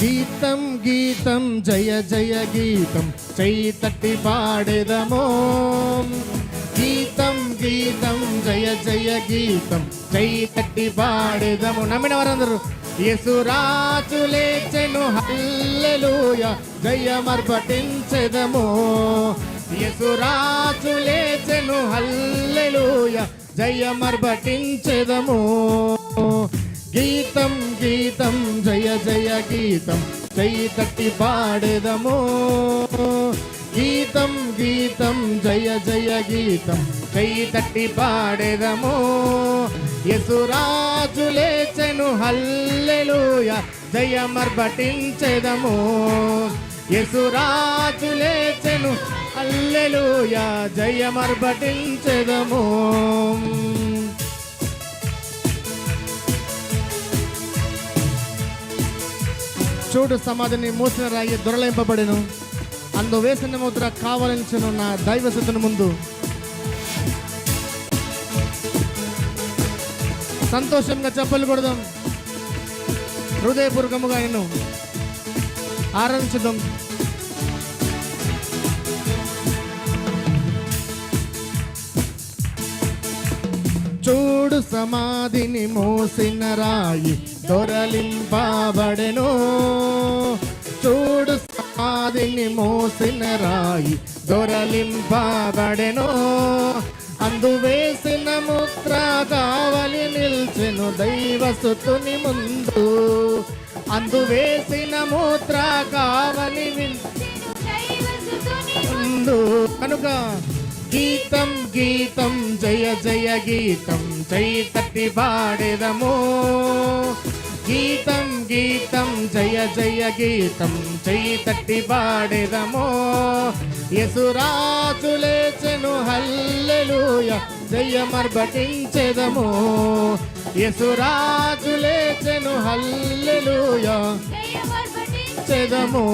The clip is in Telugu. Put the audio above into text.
గీతం గీతం జయ జయ గీతం చెయ్యి తట్టి పాడెదమో. గీతం గీతం జయ జయ గీతం చెయ్యి తట్టి పాడెదము. నమ్మిన వారందరూ యేసు రాజు లేచెను హల్లెలూయా జయమర్పటించెదము. యేసు రాజు లేచెను హల్లెలూయా జయమర్పటించెదము. గీతం గీతం జయ జయ గీతం చెయ్యి తట్టి పాడెదము. గీతం గీతం జయ జయ గీతం చెయ్యి తట్టి పాడెదము. యేసు రాజు లేచెను హల్లెలూయా జయమర్పటించెదము. యేసు రాజు లేచెను హల్లెలూయా జయమర్పటించెదము. చూడు సమాధిని మూసిన రాయి దొరలింపబడెను, అందు వేసిన ముద్ర కావలించను నా దైవసుతుని ముందు. సంతోషంగా చెప్పలు కొడదాం, హృదయపూర్వకముగా నేను ఆరాధించుదాం. చూడు సమాధిని మోసిన రాయి దొరలింపబడెను. చూడు సమాధిని మోసిన రాయి దొరలింపబడెను, అందు వేసిన ముద్ర కావలి నిల్చెను దైవసుతుని ముందు. అందు వేసిన ముద్ర కావలి ముందు కనుక గీతం గీతం జయ జయ గీతం చెయ్యి తట్టి పాడెదము. గీతం గీతం జయ జయ గీతం చెయ్యి తట్టి పాడెదము. యేసు రాజు లేచెను హల్లెలూయా జయమర్పటించెదము. యేసు రాజు లేచెను హల్లెలూయా జయమర్పటించెదము.